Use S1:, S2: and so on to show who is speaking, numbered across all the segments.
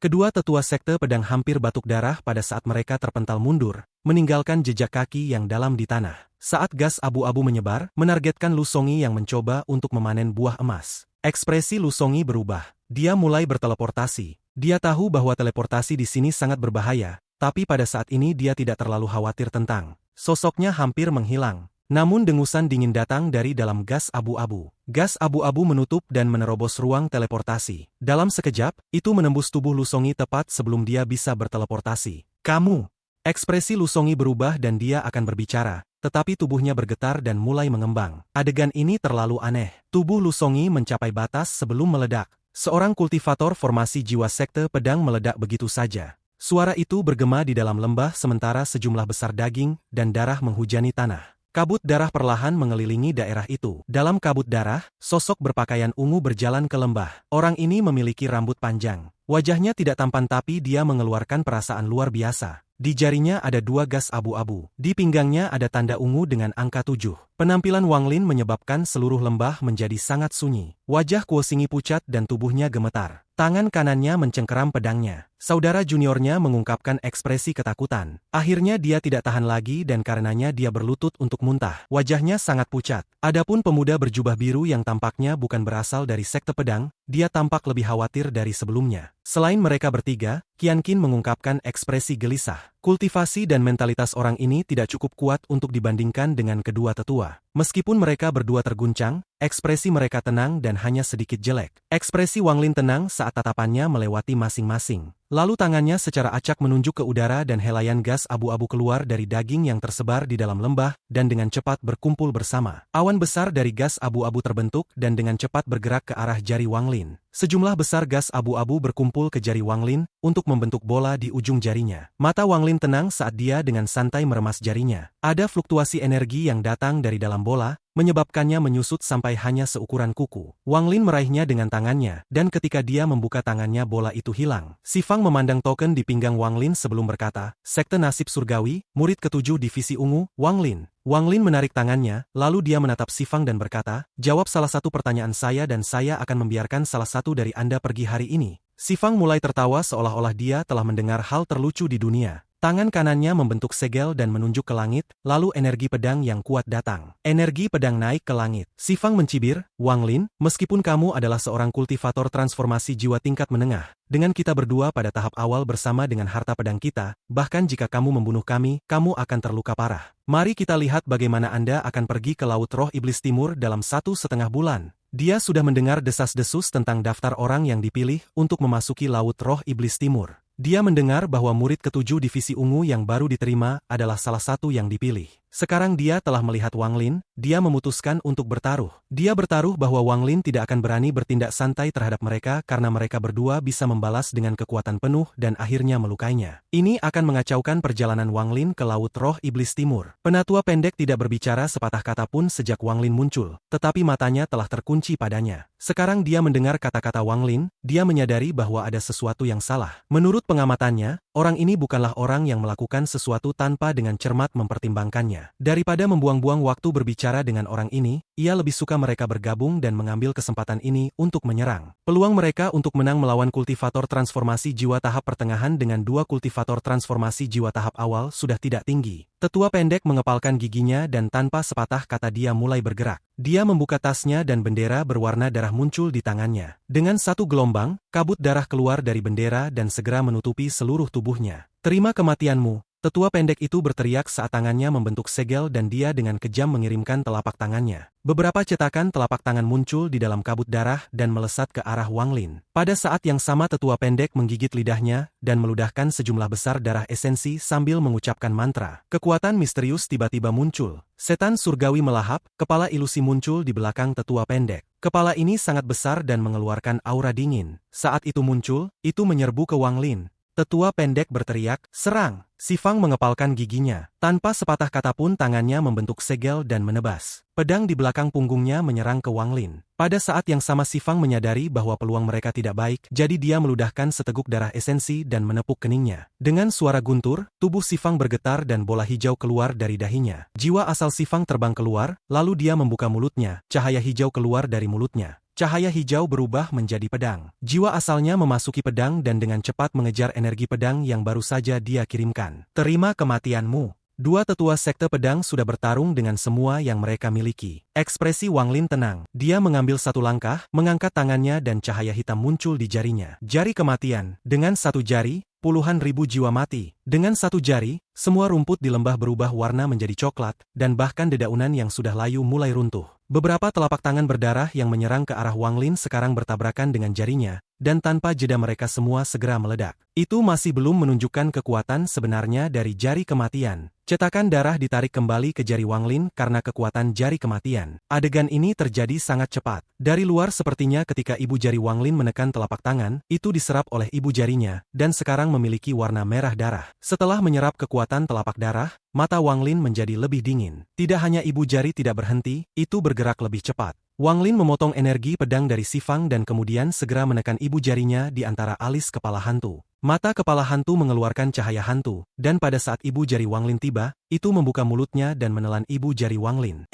S1: Kedua tetua sekte pedang hampir batuk darah pada saat mereka terpental mundur, meninggalkan jejak kaki yang dalam di tanah. Saat gas abu-abu menyebar, menargetkan Lu Songi yang mencoba untuk memanen buah emas. Ekspresi Lu Songi berubah. Dia mulai berteleportasi. Dia tahu bahwa teleportasi di sini sangat berbahaya, tapi pada saat ini dia tidak terlalu khawatir tentang. Sosoknya hampir menghilang. Namun dengusan dingin datang dari dalam gas abu-abu. Gas abu-abu menutup dan menerobos ruang teleportasi. Dalam sekejap, itu menembus tubuh Lu Songi tepat sebelum dia bisa berteleportasi. Kamu! Ekspresi Lu Songi berubah dan dia akan berbicara, tetapi tubuhnya bergetar dan mulai mengembang. Adegan ini terlalu aneh. Tubuh Lu Songi mencapai batas sebelum meledak. Seorang kultivator formasi jiwa sekte pedang meledak begitu saja. Suara itu bergema di dalam lembah sementara sejumlah besar daging dan darah menghujani tanah. Kabut darah perlahan mengelilingi daerah itu. Dalam kabut darah, sosok berpakaian ungu berjalan ke lembah. Orang ini memiliki rambut panjang. Wajahnya tidak tampan tapi dia mengeluarkan perasaan luar biasa. Di jarinya ada 2 gas abu-abu. Di pinggangnya ada tanda ungu dengan angka 7. Penampilan Wang Lin menyebabkan seluruh lembah menjadi sangat sunyi. Wajah Kuo Xingyi pucat dan tubuhnya gemetar. Tangan kanannya mencengkeram pedangnya. Saudara juniornya mengungkapkan ekspresi ketakutan. Akhirnya dia tidak tahan lagi dan karenanya dia berlutut untuk muntah. Wajahnya sangat pucat. Adapun pemuda berjubah biru yang tampaknya bukan berasal dari sekte pedang, dia tampak lebih khawatir dari sebelumnya. Selain mereka bertiga, Qian Qin mengungkapkan ekspresi gelisah. Kultivasi dan mentalitas orang ini tidak cukup kuat untuk dibandingkan dengan kedua tetua. Meskipun mereka berdua terguncang, ekspresi mereka tenang dan hanya sedikit jelek. Ekspresi Wang Lin tenang saat tatapannya melewati masing-masing. Lalu tangannya secara acak menunjuk ke udara dan helaian gas abu-abu keluar dari daging yang tersebar di dalam lembah dan dengan cepat berkumpul bersama. Awan besar dari gas abu-abu terbentuk dan dengan cepat bergerak ke arah jari Wang Lin. Sejumlah besar gas abu-abu berkumpul ke jari Wang Lin untuk membentuk bola di ujung jarinya. Mata Wang Lin tenang saat dia dengan santai meremas jarinya. Ada fluktuasi energi yang datang dari dalam bola, menyebabkannya menyusut sampai hanya seukuran kuku. Wang Lin meraihnya dengan tangannya, dan ketika dia membuka tangannya bola itu hilang. Si Fang memandang token di pinggang Wang Lin sebelum berkata, Sekte Nasib Surgawi, murid ke-7 Divisi Ungu, Wang Lin. Wang Lin menarik tangannya, lalu dia menatap Si Fang dan berkata, jawab salah satu pertanyaan saya dan saya akan membiarkan salah satu dari Anda pergi hari ini. Si Fang mulai tertawa seolah-olah dia telah mendengar hal terlucu di dunia. Tangan kanannya membentuk segel dan menunjuk ke langit, lalu energi pedang yang kuat datang. Energi pedang naik ke langit. Si Fang mencibir, Wang Lin, meskipun kamu adalah seorang kultivator transformasi jiwa tingkat menengah, dengan kita berdua pada tahap awal bersama dengan harta pedang kita, bahkan jika kamu membunuh kami, kamu akan terluka parah. Mari kita lihat bagaimana Anda akan pergi ke Laut Roh Iblis Timur dalam 1,5 bulan. Dia sudah mendengar desas-desus tentang daftar orang yang dipilih untuk memasuki Laut Roh Iblis Timur. Dia mendengar bahwa murid ke-7 Divisi Ungu yang baru diterima adalah salah satu yang dipilih. Sekarang dia telah melihat Wang Lin, dia memutuskan untuk bertaruh. Dia bertaruh bahwa Wang Lin tidak akan berani bertindak santai terhadap mereka karena mereka berdua bisa membalas dengan kekuatan penuh dan akhirnya melukainya. Ini akan mengacaukan perjalanan Wang Lin ke Laut Roh Iblis Timur. Penatua pendek tidak berbicara sepatah kata pun sejak Wang Lin muncul, tetapi matanya telah terkunci padanya. Sekarang dia mendengar kata-kata Wang Lin, dia menyadari bahwa ada sesuatu yang salah. Menurut pengamatannya, orang ini bukanlah orang yang melakukan sesuatu tanpa dengan cermat mempertimbangkannya. Daripada membuang-buang waktu berbicara dengan orang ini, ia lebih suka mereka bergabung dan mengambil kesempatan ini untuk menyerang. Peluang mereka untuk menang melawan kultivator transformasi jiwa tahap pertengahan dengan 2 kultivator transformasi jiwa tahap awal sudah tidak tinggi. Tetua pendek mengepalkan giginya dan tanpa sepatah kata dia mulai bergerak. Dia membuka tasnya dan bendera berwarna darah muncul di tangannya. Dengan satu gelombang, kabut darah keluar dari bendera dan segera menutupi seluruh tubuhnya. Terima kematianmu. Tetua pendek itu berteriak saat tangannya membentuk segel dan dia dengan kejam mengirimkan telapak tangannya. Beberapa cetakan telapak tangan muncul di dalam kabut darah dan melesat ke arah Wang Lin. Pada saat yang sama tetua pendek menggigit lidahnya dan meludahkan sejumlah besar darah esensi sambil mengucapkan mantra. Kekuatan misterius tiba-tiba muncul. Setan surgawi melahap, kepala ilusi muncul di belakang tetua pendek. Kepala ini sangat besar dan mengeluarkan aura dingin. Saat itu muncul, itu menyerbu ke Wang Lin. Tetua pendek berteriak, serang! Si Fang mengepalkan giginya. Tanpa sepatah kata pun tangannya membentuk segel dan menebas. Pedang di belakang punggungnya menyerang ke Wang Lin. Pada saat yang sama Si Fang menyadari bahwa peluang mereka tidak baik, jadi dia meludahkan seteguk darah esensi dan menepuk keningnya. Dengan suara guntur, tubuh Si Fang bergetar dan bola hijau keluar dari dahinya. Jiwa asal Si Fang terbang keluar, lalu dia membuka mulutnya, cahaya hijau keluar dari mulutnya. cahaya hijau berubah menjadi pedang. Jiwa asalnya memasuki pedang dan dengan cepat mengejar energi pedang yang baru saja dia kirimkan. Terima kematianmu. Dua tetua sekte pedang sudah bertarung dengan semua yang mereka miliki. Ekspresi Wang Lin tenang. Dia mengambil satu langkah, mengangkat tangannya dan cahaya hitam muncul di jarinya. Jari kematian. Dengan satu jari, puluhan ribu jiwa mati. Dengan satu jari, semua rumput di lembah berubah warna menjadi coklat, dan bahkan dedaunan yang sudah layu mulai runtuh. Beberapa telapak tangan berdarah yang menyerang ke arah Wang Lin sekarang bertabrakan dengan jarinya, dan tanpa jeda mereka semua segera meledak. Itu masih belum menunjukkan kekuatan sebenarnya dari jari kematian. Cetakan darah ditarik kembali ke jari Wang Lin karena kekuatan jari kematian. Adegan ini terjadi sangat cepat. Dari luar sepertinya ketika ibu jari Wang Lin menekan telapak tangan, itu diserap oleh ibu jarinya, dan sekarang memiliki warna merah darah. Setelah menyerap kekuatan telapak darah, mata Wang Lin menjadi lebih dingin. Tidak hanya ibu jari tidak berhenti, itu bergerak lebih cepat. Wang Lin memotong energi pedang dari Si Fang dan kemudian segera menekan ibu jarinya di antara alis kepala hantu. Mata kepala hantu mengeluarkan cahaya hantu, dan pada saat ibu jari Wang Lin tiba, itu membuka mulutnya dan menelan ibu jari Wang Lin.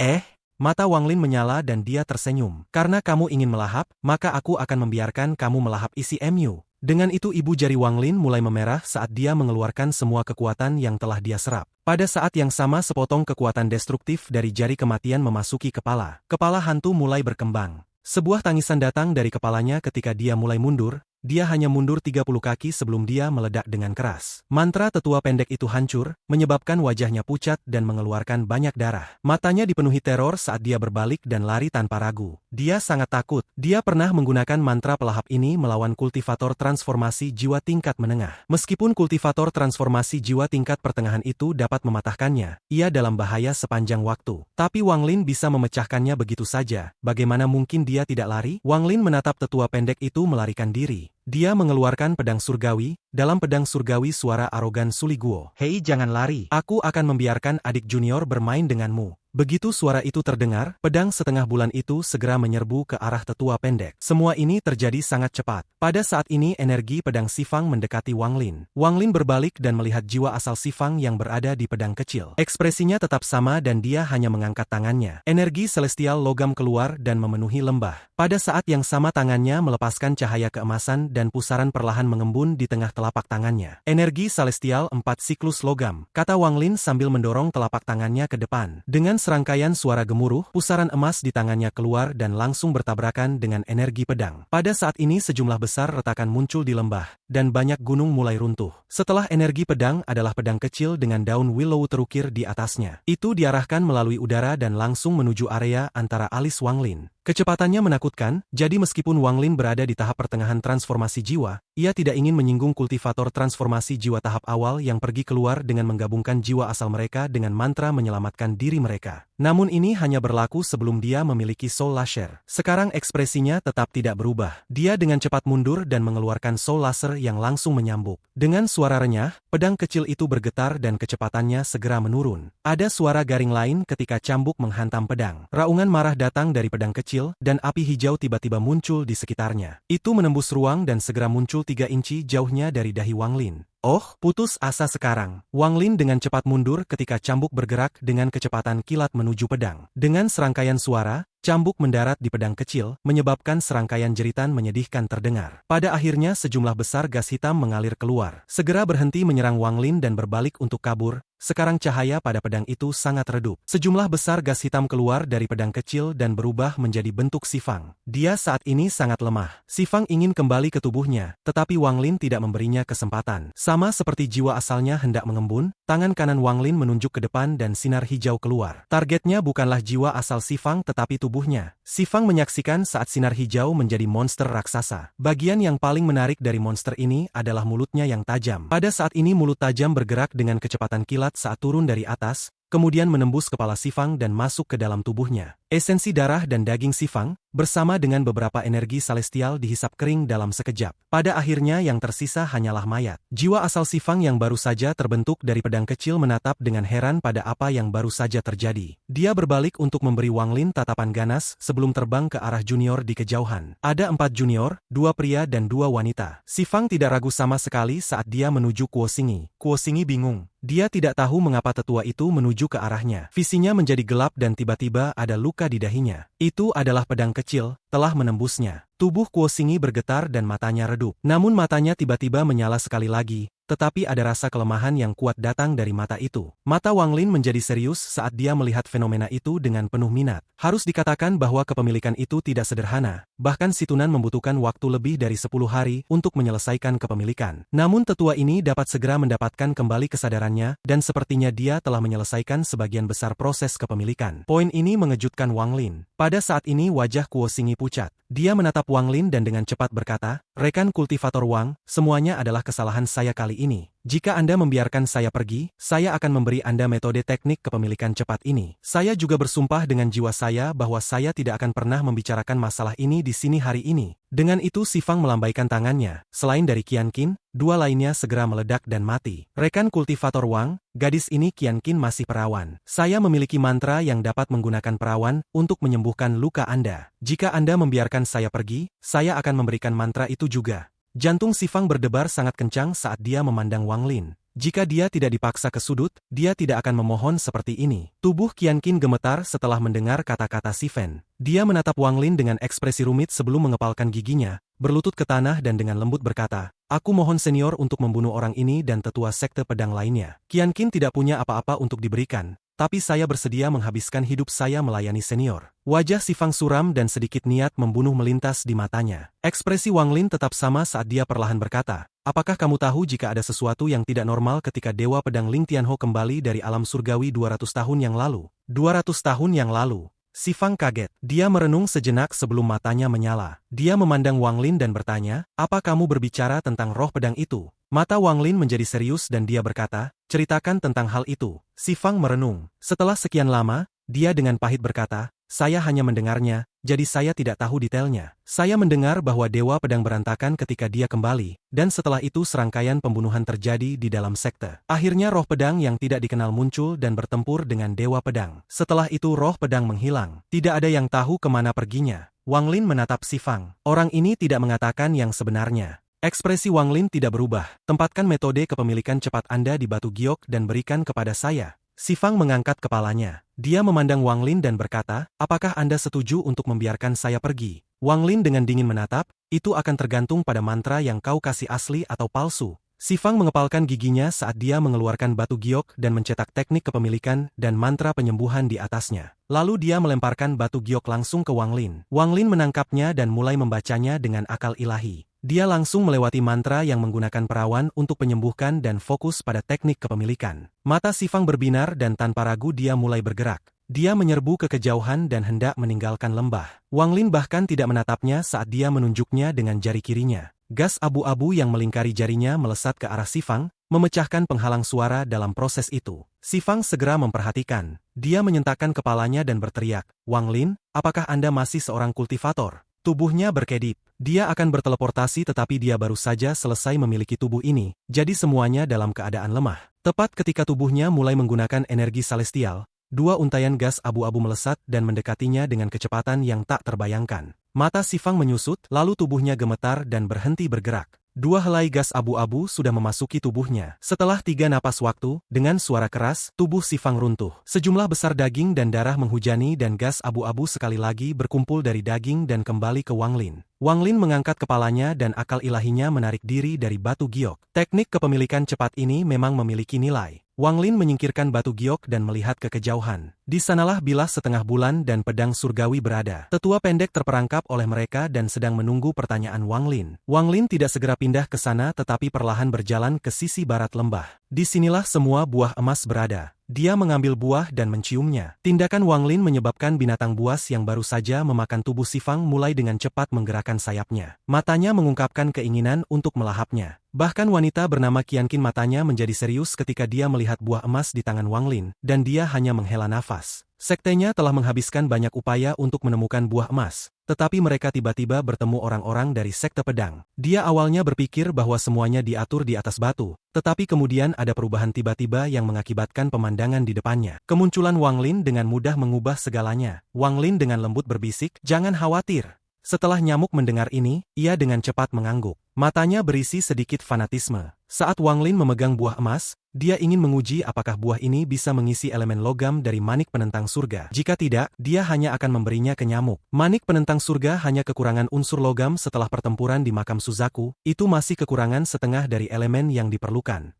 S1: Mata Wang Lin menyala dan dia tersenyum. Karena kamu ingin melahap, maka aku akan membiarkan kamu melahap isi mu. Dengan itu ibu jari Wang Lin mulai memerah saat dia mengeluarkan semua kekuatan yang telah dia serap. Pada saat yang sama sepotong kekuatan destruktif dari jari kematian memasuki kepala. Kepala hantu mulai berkembang. Sebuah tangisan datang dari kepalanya ketika dia mulai mundur. Dia hanya mundur 30 kaki sebelum dia meledak dengan keras. Mantra tetua pendek itu hancur, menyebabkan wajahnya pucat dan mengeluarkan banyak darah. Matanya dipenuhi teror saat dia berbalik dan lari tanpa ragu. Dia sangat takut. Dia pernah menggunakan mantra pelahap ini melawan kultivator transformasi jiwa tingkat menengah. Meskipun kultivator transformasi jiwa tingkat pertengahan itu dapat mematahkannya, ia dalam bahaya sepanjang waktu. Tapi Wang Lin bisa memecahkannya begitu saja. Bagaimana mungkin dia tidak lari? Wang Lin menatap tetua pendek itu melarikan diri. Dia mengeluarkan pedang surgawi, dalam pedang surgawi suara arogan Suli Guo. Hei jangan lari, aku akan membiarkan adik junior bermain denganmu. Begitu suara itu terdengar, pedang setengah bulan itu segera menyerbu ke arah tetua pendek. Semua ini terjadi sangat cepat. Pada saat ini energi pedang Si Fang mendekati Wang Lin. Wang Lin berbalik dan melihat jiwa asal Si Fang yang berada di pedang kecil. Ekspresinya tetap sama dan dia hanya mengangkat tangannya. Energi celestial logam keluar dan memenuhi lembah. Pada saat yang sama tangannya melepaskan cahaya keemasan dan pusaran perlahan mengembun di tengah telapak tangannya. Energi celestial 4 siklus logam, kata Wang Lin sambil mendorong telapak tangannya ke depan. Dengan serangkaian suara gemuruh, pusaran emas di tangannya keluar dan langsung bertabrakan dengan energi pedang. Pada saat ini sejumlah besar retakan muncul di lembah, dan banyak gunung mulai runtuh. Setelah energi pedang adalah pedang kecil dengan daun willow terukir di atasnya. Itu diarahkan melalui udara dan langsung menuju area antara alis Wang Lin. Kecepatannya menakutkan, jadi meskipun Wang Lin berada di tahap pertengahan transformasi jiwa, ia tidak ingin menyinggung kultivator transformasi jiwa tahap awal yang pergi keluar dengan menggabungkan jiwa asal mereka dengan mantra menyelamatkan diri mereka. Namun ini hanya berlaku sebelum dia memiliki Soul Lasher. Sekarang ekspresinya tetap tidak berubah. Dia dengan cepat mundur dan mengeluarkan Soul Laser yang langsung menyambuk. Dengan suara renyah, pedang kecil itu bergetar dan kecepatannya segera menurun. Ada suara garing lain ketika cambuk menghantam pedang. Raungan marah datang dari pedang kecil, dan api hijau tiba-tiba muncul di sekitarnya. Itu menembus ruang dan segera muncul 3 inci jauhnya dari dahi Wang Lin. Oh, putus asa sekarang. Wang Lin dengan cepat mundur ketika cambuk bergerak dengan kecepatan kilat menuju pedang. Dengan serangkaian suara, cambuk mendarat di pedang kecil, menyebabkan serangkaian jeritan menyedihkan terdengar. Pada akhirnya sejumlah besar gas hitam mengalir keluar. Segera berhenti menyerang Wang Lin dan berbalik untuk kabur. Sekarang cahaya pada pedang itu sangat redup. Sejumlah besar gas hitam keluar dari pedang kecil dan berubah menjadi bentuk Si Fang. Dia saat ini sangat lemah. Si Fang ingin kembali ke tubuhnya, tetapi Wang Lin tidak memberinya kesempatan. Sama seperti jiwa asalnya hendak mengembun, tangan kanan Wang Lin menunjuk ke depan dan sinar hijau keluar. Targetnya bukanlah jiwa asal Si Fang tetapi tubuhnya. Si Fang menyaksikan saat sinar hijau menjadi monster raksasa. Bagian yang paling menarik dari monster ini adalah mulutnya yang tajam. Pada saat ini mulut tajam bergerak dengan kecepatan kilat saat turun dari atas, kemudian menembus kepala Si Fang dan masuk ke dalam tubuhnya. Esensi darah dan daging Si Fang, bersama dengan beberapa energi celestial dihisap kering dalam sekejap. Pada akhirnya yang tersisa hanyalah mayat. Jiwa asal Si Fang yang baru saja terbentuk dari pedang kecil menatap dengan heran pada apa yang baru saja terjadi. Dia berbalik untuk memberi Wang Lin tatapan ganas sebelum terbang ke arah junior di kejauhan. Ada 4 junior, 2 pria dan 2 wanita. Si Fang tidak ragu sama sekali saat dia menuju Kuo Xingyi. Kuo Xingyi bingung. Dia tidak tahu mengapa tetua itu menuju ke arahnya. Visinya menjadi gelap dan tiba-tiba ada luka di dahinya. Itu adalah pedang kecil kecil, telah menembusnya. Tubuh Kuo Xingyi bergetar dan matanya redup. Namun matanya tiba-tiba menyala sekali lagi, tetapi ada rasa kelemahan yang kuat datang dari mata itu. Mata Wang Lin menjadi serius saat dia melihat fenomena itu dengan penuh minat. Harus dikatakan bahwa kepemilikan itu tidak sederhana, bahkan Situnan membutuhkan waktu lebih dari 10 hari untuk menyelesaikan kepemilikan. Namun tetua ini dapat segera mendapatkan kembali kesadarannya, dan sepertinya dia telah menyelesaikan sebagian besar proses kepemilikan. Poin ini mengejutkan Wang Lin. Pada saat ini wajah Kuo Xingyi pucat. Dia menatap Wang Lin dan dengan cepat berkata, "Rekan kultivator Wang, semuanya adalah kesalahan saya kali ini. Jika Anda membiarkan saya pergi, saya akan memberi Anda metode teknik kepemilikan cepat ini. Saya juga bersumpah dengan jiwa saya bahwa saya tidak akan pernah membicarakan masalah ini di sini hari ini." Dengan itu Si Fang melambaikan tangannya. Selain dari Qian Qin, dua lainnya segera meledak dan mati. "Rekan kultivator Wang, gadis ini Qian Qin masih perawan. Saya memiliki mantra yang dapat menggunakan perawan untuk menyembuhkan luka Anda. Jika Anda membiarkan saya pergi, saya akan memberikan mantra itu juga." Jantung Si Fang berdebar sangat kencang saat dia memandang Wang Lin. Jika dia tidak dipaksa ke sudut, dia tidak akan memohon seperti ini. Tubuh Qian Qin gemetar setelah mendengar kata-kata Si Fen. Dia menatap Wang Lin dengan ekspresi rumit sebelum mengepalkan giginya, berlutut ke tanah dan dengan lembut berkata, "Aku mohon senior untuk membunuh orang ini dan tetua sekte pedang lainnya. Qian Qin tidak punya apa-apa untuk diberikan, tapi saya bersedia menghabiskan hidup saya melayani senior." Wajah Si Fang suram dan sedikit niat membunuh melintas di matanya. Ekspresi Wang Lin tetap sama saat dia perlahan berkata, "Apakah kamu tahu jika ada sesuatu yang tidak normal ketika Dewa Pedang Ling Tianho kembali dari alam surgawi 200 tahun yang lalu?" 200 tahun yang lalu. Si Fang kaget. Dia merenung sejenak sebelum matanya menyala. Dia memandang Wang Lin dan bertanya, "Apa kamu berbicara tentang roh pedang itu?" Mata Wang Lin menjadi serius dan dia berkata, "Ceritakan tentang hal itu." Si Fang merenung. Setelah sekian lama, dia dengan pahit berkata, "Saya hanya mendengarnya, jadi saya tidak tahu detailnya. Saya mendengar bahwa Dewa Pedang berantakan ketika dia kembali, dan setelah itu serangkaian pembunuhan terjadi di dalam sekte. Akhirnya roh pedang yang tidak dikenal muncul dan bertempur dengan Dewa Pedang. Setelah itu roh pedang menghilang. Tidak ada yang tahu kemana perginya." Wang Lin menatap Si Fang. Orang ini tidak mengatakan yang sebenarnya. Ekspresi Wang Lin tidak berubah. "Tempatkan metode kepemilikan cepat Anda di batu giok dan berikan kepada saya." Si Fang mengangkat kepalanya. Dia memandang Wang Lin dan berkata, "Apakah Anda setuju untuk membiarkan saya pergi?" Wang Lin dengan dingin menatap, "Itu akan tergantung pada mantra yang kau kasih asli atau palsu." Si Fang mengepalkan giginya saat dia mengeluarkan batu giok dan mencetak teknik kepemilikan dan mantra penyembuhan di atasnya. Lalu dia melemparkan batu giok langsung ke Wang Lin. Wang Lin menangkapnya dan mulai membacanya dengan akal ilahi. Dia langsung melewati mantra yang menggunakan perawan untuk penyembuhan dan fokus pada teknik kepemilikan. Mata Si Fang berbinar dan tanpa ragu dia mulai bergerak. Dia menyerbu ke kejauhan dan hendak meninggalkan lembah. Wang Lin bahkan tidak menatapnya saat dia menunjuknya dengan jari kirinya. Gas abu-abu yang melingkari jarinya melesat ke arah Si Fang, memecahkan penghalang suara dalam proses itu. Si Fang segera memperhatikan. Dia menyentakkan kepalanya dan berteriak, "Wang Lin, apakah Anda masih seorang kultivator?" Tubuhnya berkedip. Dia akan berteleportasi tetapi dia baru saja selesai memiliki tubuh ini, jadi semuanya dalam keadaan lemah. Tepat ketika tubuhnya mulai menggunakan energi celestial, dua untaian gas abu-abu melesat dan mendekatinya dengan kecepatan yang tak terbayangkan. Mata Si Fang menyusut, lalu tubuhnya gemetar dan berhenti bergerak. Dua helai gas abu-abu sudah memasuki tubuhnya. Setelah 3 napas waktu, dengan suara keras, tubuh Si Fang runtuh. Sejumlah besar daging dan darah menghujani dan gas abu-abu sekali lagi berkumpul dari daging dan kembali ke Wang Lin. Wang Lin mengangkat kepalanya dan akal ilahinya menarik diri dari batu giok. Teknik kepemilikan cepat ini memang memiliki nilai. Wang Lin menyingkirkan batu giok dan melihat ke kejauhan. Di sanalah bilah setengah bulan dan pedang surgawi berada. Tetua pendek terperangkap oleh mereka dan sedang menunggu pertanyaan Wang Lin. Wang Lin tidak segera pindah ke sana tetapi perlahan berjalan ke sisi barat lembah. Disinilah semua buah emas berada. Dia mengambil buah dan menciumnya. Tindakan Wang Lin menyebabkan binatang buas yang baru saja memakan tubuh Si Fang mulai dengan cepat menggerakkan sayapnya. Matanya mengungkapkan keinginan untuk melahapnya. Bahkan wanita bernama Qian Qin matanya menjadi serius ketika dia melihat buah emas di tangan Wang Lin, dan dia hanya menghela nafas. Sektenya telah menghabiskan banyak upaya untuk menemukan buah emas, tetapi mereka tiba-tiba bertemu orang-orang dari sekte pedang. Dia awalnya berpikir bahwa semuanya diatur di atas batu, tetapi kemudian ada perubahan tiba-tiba yang mengakibatkan pemandangan di depannya. Kemunculan Wang Lin dengan mudah mengubah segalanya. Wang Lin dengan lembut berbisik, "Jangan khawatir. Setelah nyamuk mendengar ini, ia dengan cepat mengangguk. Matanya berisi sedikit fanatisme. Saat Wang Lin memegang buah emas, dia ingin menguji apakah buah ini bisa mengisi elemen logam dari manik penentang surga. Jika tidak, dia hanya akan memberinya ke nyamuk. Manik penentang surga hanya kekurangan unsur logam setelah pertempuran di makam Suzaku, itu masih kekurangan setengah dari elemen yang diperlukan.